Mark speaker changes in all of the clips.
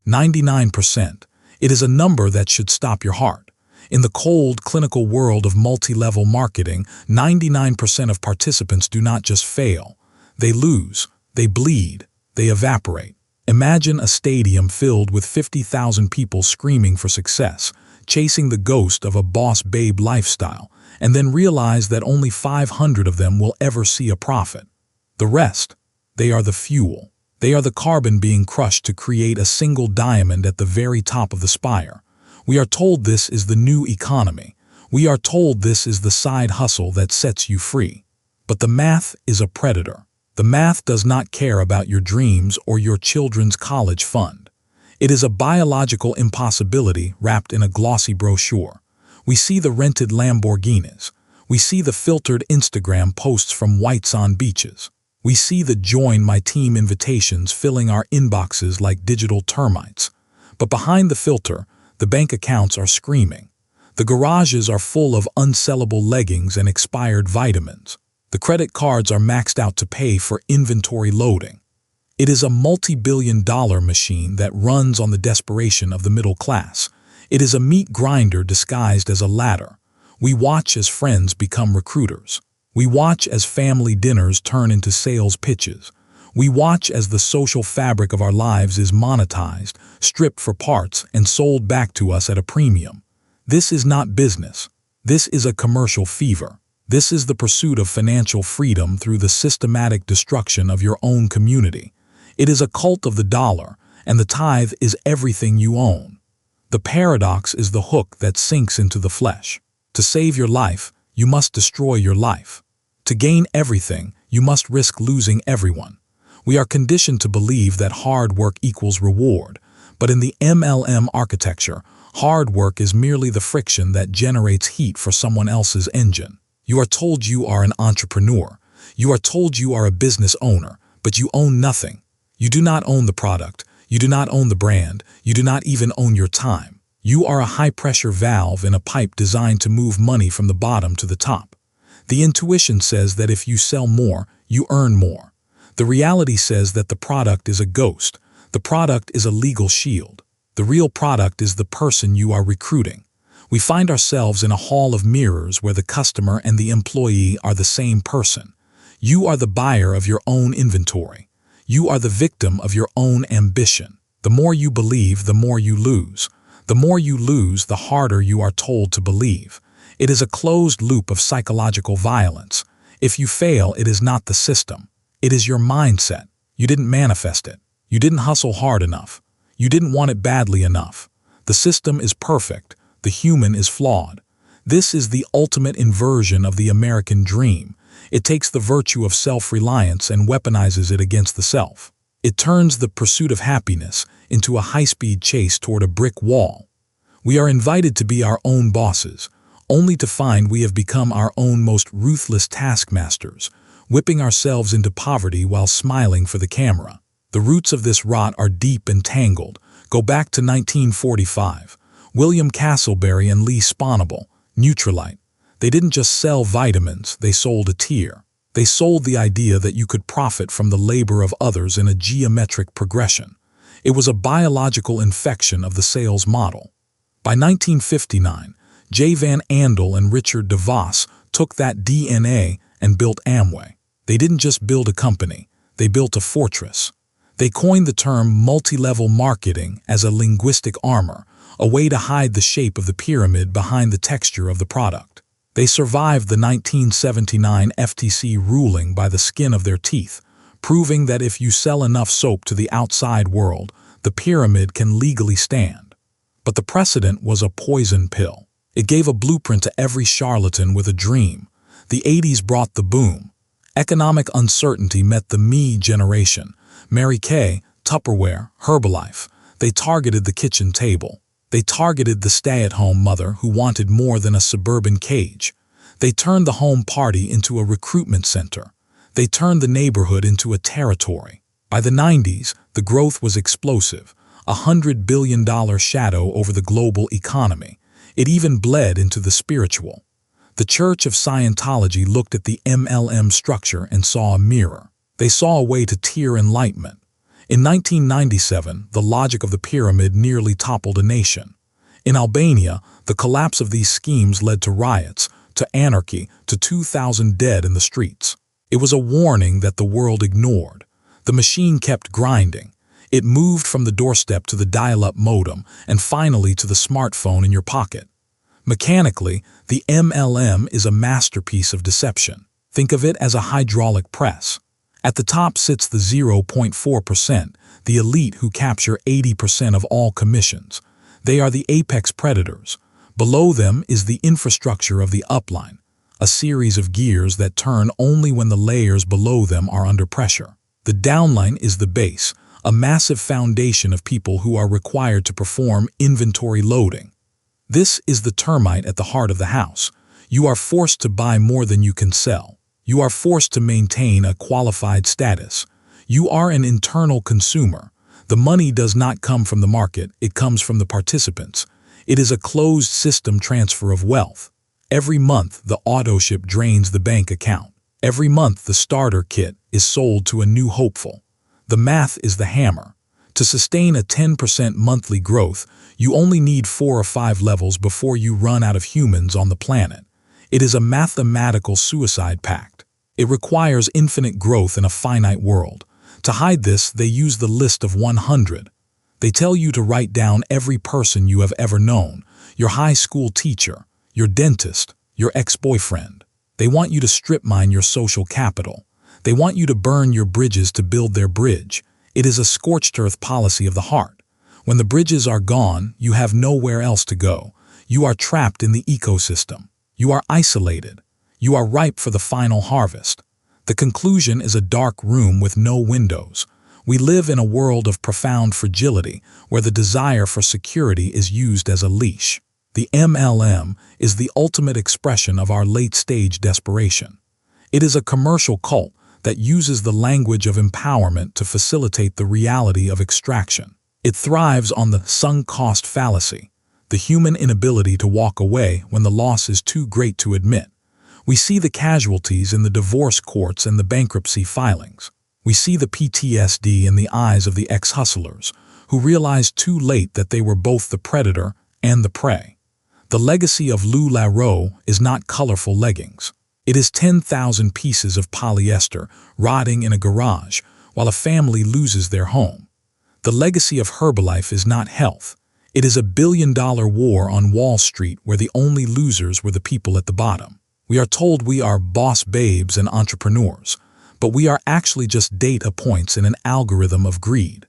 Speaker 1: 99%. It is a number that should stop your heart. In the cold, clinical world of multi-level marketing, 99% of participants do not just fail. They lose, they bleed, they evaporate. Imagine a stadium filled with 50,000 people screaming for success, chasing the ghost of a boss babe lifestyle, and then realize that only 500 of them will ever see a profit. The rest, they are the fuel. They are the carbon being crushed to create a single diamond at the very top of the spire. We are told this is the new economy. We are told this is the side hustle that sets you free. But the math is a predator. The math does not care about your dreams or your children's college fund. It is a biological impossibility wrapped in a glossy brochure. We see the rented Lamborghinis. We see the filtered Instagram posts from whites on beaches. We see the join my team invitations filling our inboxes like digital termites. But behind the filter, the bank accounts are screaming. The garages are full of unsellable leggings and expired vitamins. The credit cards are maxed out to pay for inventory loading. It is a multi-billion-dollar machine that runs on the desperation of the middle class. It is a meat grinder disguised as a ladder. We watch as friends become recruiters. We watch as family dinners turn into sales pitches. We watch as the social fabric of our lives is monetized, stripped for parts, and sold back to us at a premium. This is not business. This is a commercial fever. This is the pursuit of financial freedom through the systematic destruction of your own community. It is a cult of the dollar, and the tithe is everything you own. The paradox is the hook that sinks into the flesh. To save your life, you must destroy your life. To gain everything, you must risk losing everyone. We are conditioned to believe that hard work equals reward, but in the MLM architecture, hard work is merely the friction that generates heat for someone else's engine. You are told you are an entrepreneur. You are told you are a business owner, but you own nothing. You do not own the product. You do not own the brand. You do not even own your time. You are a high-pressure valve in a pipe designed to move money from the bottom to the top. The intuition says that if you sell more, you earn more. The reality says that the product is a ghost. The product is a legal shield. The real product is the person you are recruiting. We find ourselves in a hall of mirrors where the customer and the employee are the same person. You are the buyer of your own inventory. You are the victim of your own ambition. The more you believe, the more you lose. The more you lose, the harder you are told to believe. It is a closed loop of psychological violence. If you fail, it is not the system. It is your mindset. You didn't manifest it. You didn't hustle hard enough. You didn't want it badly enough. The system is perfect. The human is flawed. This is the ultimate inversion of the American dream. It takes the virtue of self-reliance and weaponizes it against the self. It turns the pursuit of happiness into a high-speed chase toward a brick wall. We are invited to be our own bosses, only to find we have become our own most ruthless taskmasters, whipping ourselves into poverty while smiling for the camera. The roots of this rot are deep and tangled. Go back to 1945. William Castleberry and Lee Sponable, Nutrilite. They didn't just sell vitamins, they sold a tier. They sold the idea that you could profit from the labor of others in a geometric progression. It was a biological infection of the sales model. By 1959, J. Van Andel and Richard DeVos took that DNA and built Amway. They didn't just build a company, they built a fortress. They coined the term multilevel marketing as a linguistic armor, a way to hide the shape of the pyramid behind the texture of the product. They survived the 1979 FTC ruling by the skin of their teeth, proving that if you sell enough soap to the outside world, the pyramid can legally stand. But the precedent was a poison pill. It gave a blueprint to every charlatan with a dream. The 80s brought the boom. Economic uncertainty met the me generation. Mary Kay, Tupperware, Herbalife. They targeted the kitchen table. They targeted the stay-at-home mother who wanted more than a suburban cage. They turned the home party into a recruitment center. They turned the neighborhood into a territory. By the 90s, the growth was explosive, $100 billion shadow over the global economy. It even bled into the spiritual. The Church of Scientology looked at the MLM structure and saw a mirror. They saw a way to tier enlightenment. In 1997, the logic of the pyramid nearly toppled a nation. In Albania, the collapse of these schemes led to riots, to anarchy, to 2,000 dead in the streets. It was a warning that the world ignored. The machine kept grinding. It moved from the doorstep to the dial-up modem and finally to the smartphone in your pocket. Mechanically, the MLM is a masterpiece of deception. Think of it as a hydraulic press. At the top sits the 0.4%, the elite who capture 80% of all commissions. They are the apex predators. Below them is the infrastructure of the upline, a series of gears that turn only when the layers below them are under pressure. The downline is the base, a massive foundation of people who are required to perform inventory loading. This is the termite at the heart of the house. You are forced to buy more than you can sell. You are forced to maintain a qualified status. You are an internal consumer. The money does not come from the market, it comes from the participants. It is a closed system transfer of wealth. Every month, the auto ship drains the bank account. Every month, the starter kit is sold to a new hopeful. The math is the hammer. To sustain a 10% monthly growth, you only need 4 or 5 levels before you run out of humans on the planet. It is a mathematical suicide pact. It requires infinite growth in a finite world. To hide this, they use the list of 100. They tell you to write down every person you have ever known, your high school teacher, your dentist, your ex-boyfriend. They want you to strip mine your social capital. They want you to burn your bridges to build their bridge. It is a scorched earth policy of the heart. When the bridges are gone, you have nowhere else to go. You are trapped in the ecosystem. You are isolated. You are ripe for the final harvest. The conclusion is a dark room with no windows. We live in a world of profound fragility where the desire for security is used as a leash. The MLM is the ultimate expression of our late-stage desperation. It is a commercial cult that uses the language of empowerment to facilitate the reality of extraction. It thrives on the sunk cost fallacy, the human inability to walk away when the loss is too great to admit. We see the casualties in the divorce courts and the bankruptcy filings. We see the PTSD in the eyes of the ex-hustlers, who realized too late that they were both the predator and the prey. The legacy of Lou Larroe is not colorful leggings. It is 10,000 pieces of polyester rotting in a garage while a family loses their home. The legacy of Herbalife is not health. It is a billion-dollar war on Wall Street where the only losers were the people at the bottom. We are told we are boss babes and entrepreneurs, but we are actually just data points in an algorithm of greed.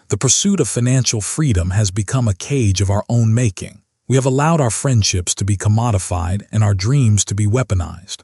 Speaker 1: The pursuit of financial freedom has become a cage of our own making. We have allowed our friendships to be commodified and our dreams to be weaponized.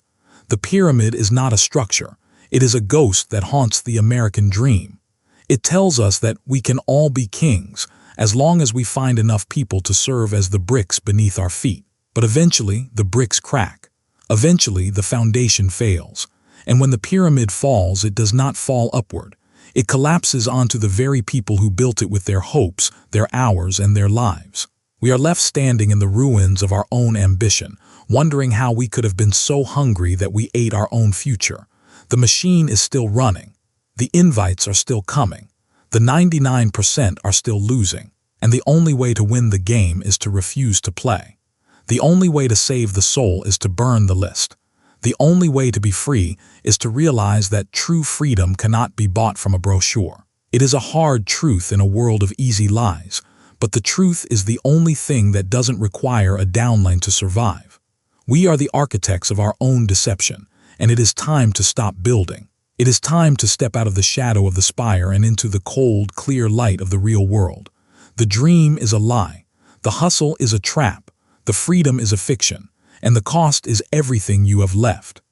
Speaker 1: The pyramid is not a structure. It is a ghost that haunts the American dream. It tells us that we can all be kings as long as we find enough people to serve as the bricks beneath our feet. But eventually, the bricks crack. Eventually, the foundation fails. And when the pyramid falls, it does not fall upward. It collapses onto the very people who built it with their hopes, their hours, and their lives. We are left standing in the ruins of our own ambition, wondering how we could have been so hungry that we ate our own future. The machine is still running. The invites are still coming. The 99% are still losing. And the only way to win the game is to refuse to play. The only way to save the soul is to burn the list. The only way to be free is to realize that true freedom cannot be bought from a brochure. It is a hard truth in a world of easy lies, but the truth is the only thing that doesn't require a downline to survive. We are the architects of our own deception, and it is time to stop building. It is time to step out of the shadow of the spire and into the cold, clear light of the real world. The dream is a lie. The hustle is a trap. The freedom is a fiction. And the cost is everything you have left.